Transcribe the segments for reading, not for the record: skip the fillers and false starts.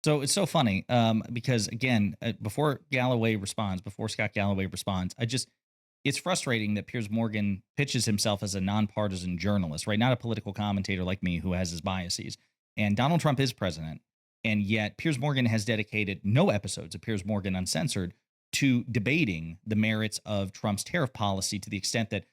So it's so funny because again, before Scott Galloway responds, it's frustrating that Piers Morgan pitches himself as a nonpartisan journalist, right? Not a political commentator like me who has his biases. And Donald Trump is president, and yet Piers Morgan has dedicated no episodes of Piers Morgan Uncensored to debating the merits of Trump's tariff policy to the extent that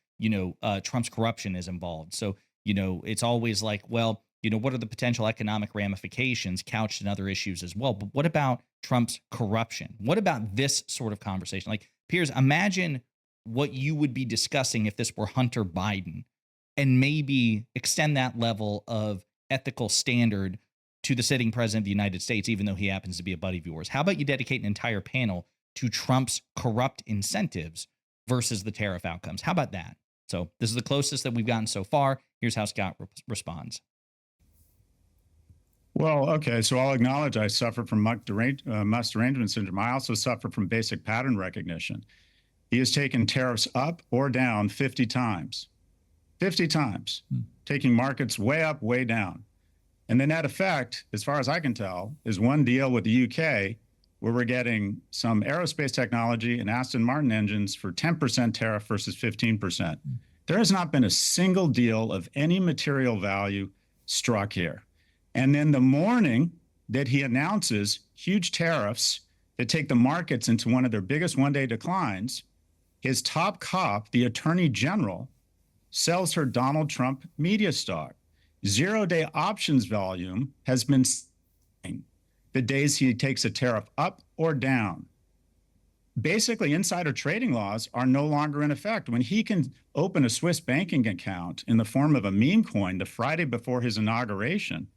Trump's corruption is involved. So it's always like, well, what are the potential economic ramifications couched in other issues as well? But what about Trump's corruption? What about this sort of conversation? Like, Piers, imagine what you would be discussing if this were Hunter Biden, and maybe extend that level of ethical standard to the sitting president of the United States, even though he happens to be a buddy of yours. How about you dedicate an entire panel to Trump's corrupt incentives versus the tariff outcomes? How about that? So this is the closest that we've gotten so far. Here's how Scott responds. Well, okay, so I'll acknowledge I suffer from musk derangement syndrome. I also suffer from basic pattern recognition. He has taken tariffs up or down 50 times. 50 times, taking markets way up, way down. And the net effect, as far as I can tell, is one deal with the UK where we're getting some aerospace technology and Aston Martin engines for 10% tariff versus 15%. There has not been a single deal of any material value struck here. And then the morning that he announces huge tariffs that take the markets into one of their biggest one-day declines, his top cop, the attorney general, sells her Donald Trump media stock. Zero-day options volume has been the days he takes a tariff up or down. Basically, insider trading laws are no longer in effect. When he can open a Swiss banking account in the form of a meme coin the Friday before his inauguration,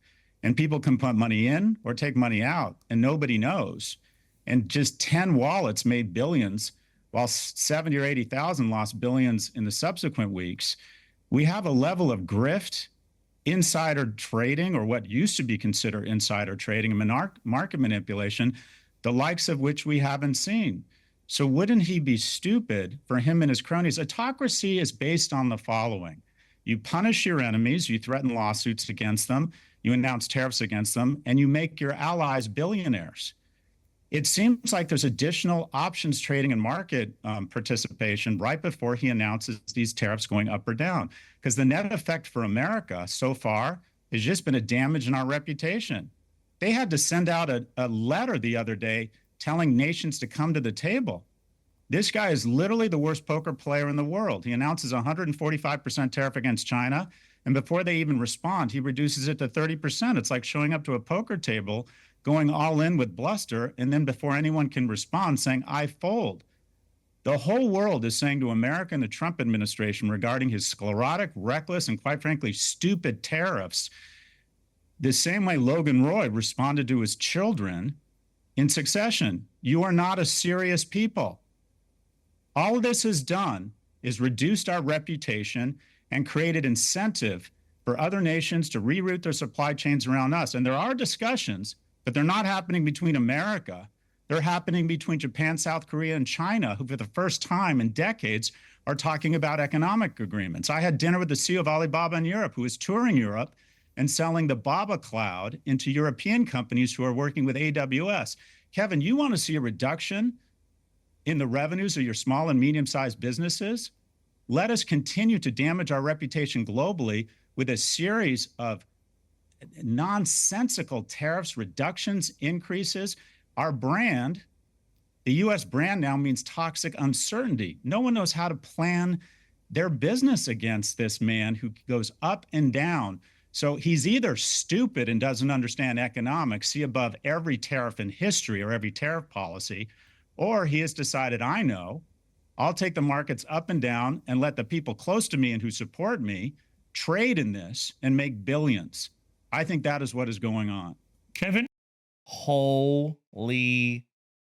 and people can put money in or take money out, and nobody knows, and just 10 wallets made billions, while 70 or 80,000 lost billions in the subsequent weeks, we have a level of grift, insider trading, or what used to be considered insider trading and market manipulation, the likes of which we haven't seen. So wouldn't he be stupid for him and his cronies? Autocracy is based on the following. You punish your enemies, you threaten lawsuits against them, you announce tariffs against them, and you make your allies billionaires. It seems like there's additional options trading and market participation right before he announces these tariffs going up or down, because the net effect for America so far has just been a damage in our reputation. They had to send out a letter the other day telling nations to come to the table. This guy is literally the worst poker player in the world. He announces 145% tariff against China, and before they even respond, he reduces it to 30%. It's like showing up to a poker table, going all in with bluster, and then before anyone can respond, saying, I fold. The whole world is saying to America and the Trump administration regarding his sclerotic, reckless, and quite frankly, stupid tariffs, the same way Logan Roy responded to his children in succession. You are not a serious people. All this has done is reduced our reputation and created incentive for other nations to reroute their supply chains around us. And there are discussions, but they're not happening between America. They're happening between Japan, South Korea, and China, who for the first time in decades are talking about economic agreements. I had dinner with the CEO of Alibaba in Europe, who is touring Europe and selling the Baba cloud into European companies who are working with AWS. Kevin, you want to see a reduction in the revenues of your small and medium-sized businesses? Let us continue to damage our reputation globally with a series of nonsensical tariffs, reductions, increases. Our brand, the U.S. brand now means toxic uncertainty. No one knows how to plan their business against this man who goes up and down. So he's either stupid and doesn't understand economics, see above every tariff in history or every tariff policy, or he has decided, I know, I'll take the markets up and down and let the people close to me and who support me trade in this and make billions. I think that is what is going on. Kevin? Holy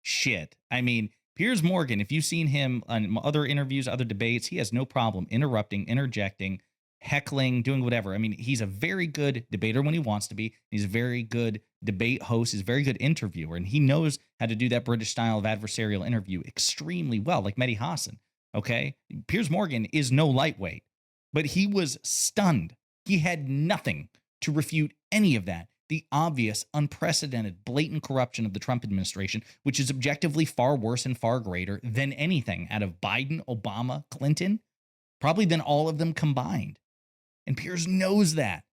shit. I mean, Piers Morgan, if you've seen him on other interviews, other debates, he has no problem interrupting, interjecting, heckling, doing whatever. I mean, he's a very good debater when he wants to be. He's a very good debate host. He's a very good interviewer, and he knows how to do that British style of adversarial interview extremely well, like Mehdi Hassan. Okay? Piers Morgan is no lightweight, but he was stunned. He had nothing to refute any of that. the obvious, unprecedented, blatant corruption of the Trump administration, which is objectively far worse and far greater than anything out of Biden, Obama, Clinton, probably than all of them combined. And Piers knows that.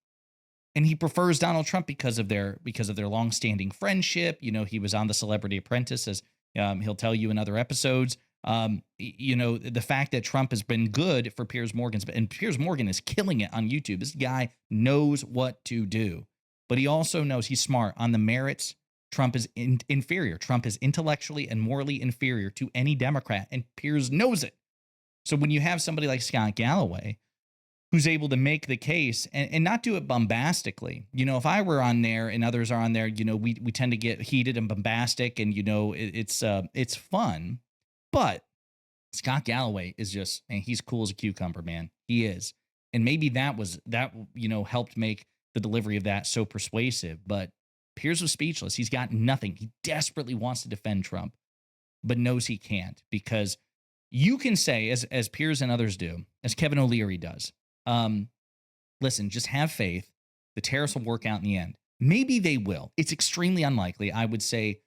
And he prefers Donald Trump because of their longstanding friendship. You know, he was on The Celebrity Apprentice, as he'll tell you in other episodes. You know, the fact that Trump has been good for Piers Morgan, and Piers Morgan is killing it on YouTube. This guy knows what to do, but he also knows he's smart on the merits. Trump is inferior. Trump is intellectually and morally inferior to any Democrat, and Piers knows it. So when you have somebody like Scott Galloway, who's able to make the case and not do it bombastically. You know, if I were on there and others are on there, you know, we tend to get heated and bombastic, and, you know, it's fun. But Scott Galloway is just, man, he's cool as a cucumber, man. He is. And maybe that, you know, helped make the delivery of that so persuasive. But Piers was speechless. He's got nothing. He desperately wants to defend Trump, but knows he can't, because you can say, as Piers and others do, as Kevin O'Leary does, listen, just have faith. The tariffs will work out in the end. Maybe they will. It's extremely unlikely. I would say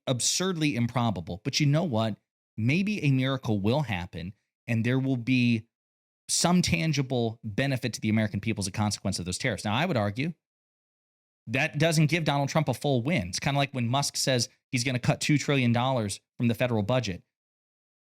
absurdly improbable. But you know what? Maybe a miracle will happen, and there will be some tangible benefit to the American people as a consequence of those tariffs. Now, I would argue that doesn't give Donald Trump a full win. It's kind of like when Musk says he's going to cut $2 trillion from the federal budget,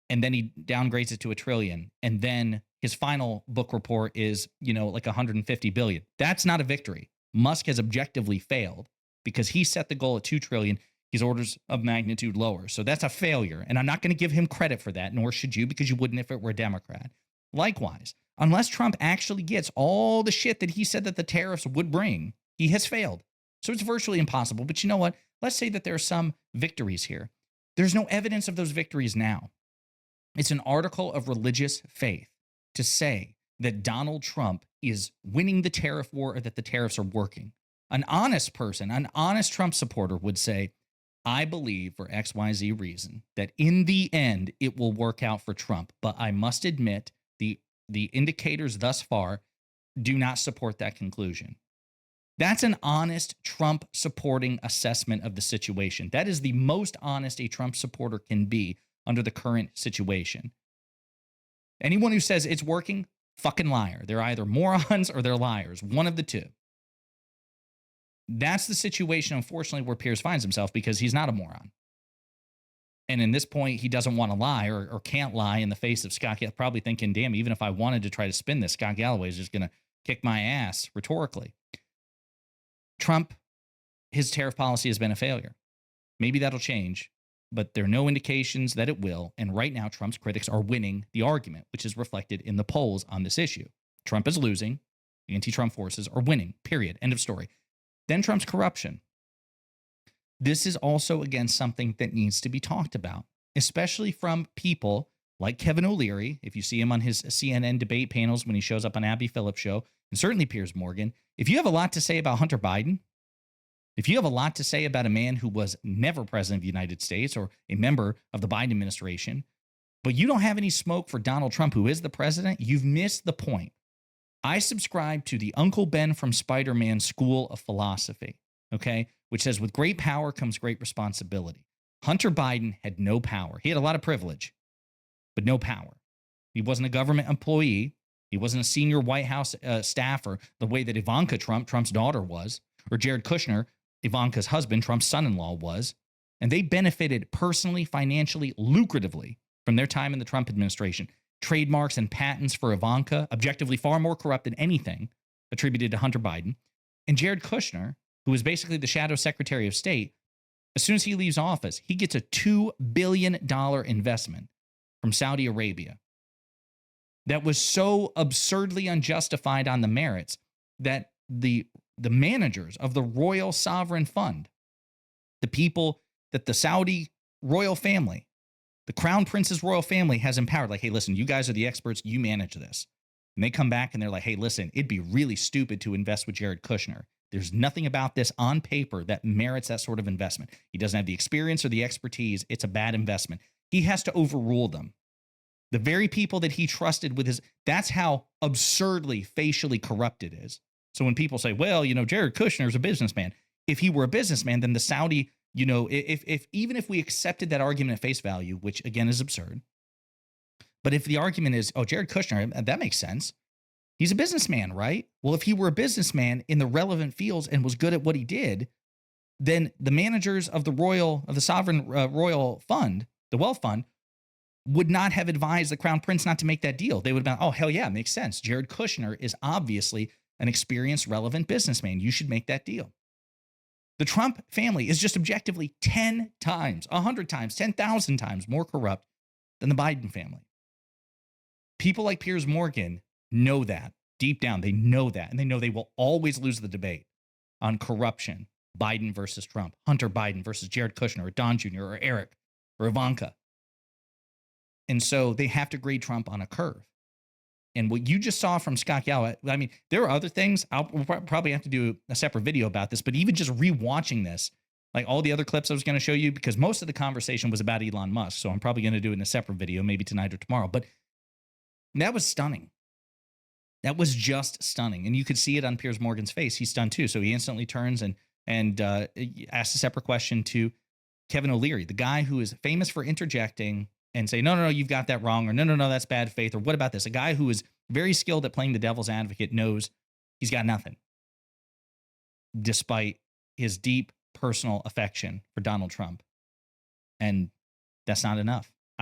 and then he downgrades it to $1 trillion, and then his final book report is, you know, like 150 billion. That's not a victory. Musk has objectively failed because he set the goal at 2 trillion. He's orders of magnitude lower. So that's a failure. And I'm not going to give him credit for that, nor should you, because you wouldn't if it were a Democrat. Likewise, unless Trump actually gets all the shit that he said that the tariffs would bring, he has failed. So it's virtually impossible. But you know what? Let's say that there are some victories here. There's no evidence of those victories now. It's an article of religious faith to say that Donald Trump is winning the tariff war, or that the tariffs are working. An honest person, an honest Trump supporter would say, I believe for XYZ reason that in the end it will work out for Trump. But I must admit the indicators thus far do not support that conclusion. That's an honest Trump supporting assessment of the situation. That is the most honest a Trump supporter can be under the current situation. Anyone who says it's working, fucking liar. They're either morons or they're liars. One of the two. That's the situation, unfortunately, where Piers finds himself, because he's not a moron. And in this point, he doesn't want to lie or can't lie in the face of Scott, probably thinking, damn, even if I wanted to try to spin this, Scott Galloway is just going to kick my ass rhetorically. Trump, his tariff policy has been a failure. Maybe that'll change, but there are no indications that it will. And right now, Trump's critics are winning the argument, which is reflected in the polls on this issue. Trump is losing. The anti-Trump forces are winning, period. End of story. Then Trump's corruption. This is also, again, something that needs to be talked about, especially from people like Kevin O'Leary, if you see him on his CNN debate panels when he shows up on Abby Phillips' show, and certainly Piers Morgan. If you have a lot to say about Hunter Biden, if you have a lot to say about a man who was never president of the United States or a member of the Biden administration, but you don't have any smoke for Donald Trump, who is the president, you've missed the point. I subscribe to the Uncle Ben from Spider-Man school of philosophy, okay, which says with great power comes great responsibility. Hunter Biden had no power. He had a lot of privilege, but no power. He wasn't a government employee. He wasn't a senior White House staffer the way that Ivanka Trump, Trump's daughter, was, or Jared Kushner, Ivanka's husband, Trump's son-in-law, was. And they benefited personally, financially, lucratively from their time in the Trump administration. Trademarks and patents for Ivanka, objectively far more corrupt than anything attributed to Hunter Biden. And Jared Kushner, who is basically the shadow secretary of state, as soon as he leaves office, he gets a $2 billion investment from Saudi Arabia that was so absurdly unjustified on the merits that the managers of the Royal Sovereign Fund, the people that the Saudi royal family, the Crown Prince's royal family has empowered, like, hey, listen, you guys are the experts, you manage this. And they come back and they're like, hey, listen, it'd be really stupid to invest with Jared Kushner. There's nothing about this on paper that merits that sort of investment. He doesn't have the experience or the expertise. It's a bad investment. He has to overrule them. The very people that he trusted with his, that's how absurdly facially corrupt it is. So when people say, well, you know, Jared Kushner is a businessman, If he were a businessman, then the Saudi, if even if we accepted that argument at face value, which again is absurd, but if the argument is, oh, Jared Kushner, that makes sense. He's a businessman, right? Well, if he were a businessman in the relevant fields and was good at what he did, then the managers of the sovereign royal fund, the wealth fund, would not have advised the crown prince not to make that deal. They would have been, oh, hell yeah, makes sense. Jared Kushner is obviously an experienced, relevant businessman. You should make that deal. The Trump family is just objectively 10 times, 100 times, 10,000 times more corrupt than the Biden family. People like Piers Morgan know that deep down. They know that. And they know they will always lose the debate on corruption. Biden versus Trump, Hunter Biden versus Jared Kushner, or Don Jr., or Eric, or Ivanka. And so they have to grade Trump on a curve. And what you just saw from Scott Galloway, I mean, there are other things. We'll probably have to do a separate video about this, but even just rewatching this, like all the other clips I was going to show you, because most of the conversation was about Elon Musk. So I'm probably going to do it in a separate video, maybe tonight or tomorrow. But that was stunning. That was just stunning. And you could see it on Piers Morgan's face. He's stunned too. So he instantly turns and asks a separate question to Kevin O'Leary, the guy who is famous for interjecting and say, no, you've got that wrong, or no, that's bad faith, or what about this? A guy who is very skilled at playing the devil's advocate knows he's got nothing, despite his deep personal affection for Donald Trump. And that's not enough.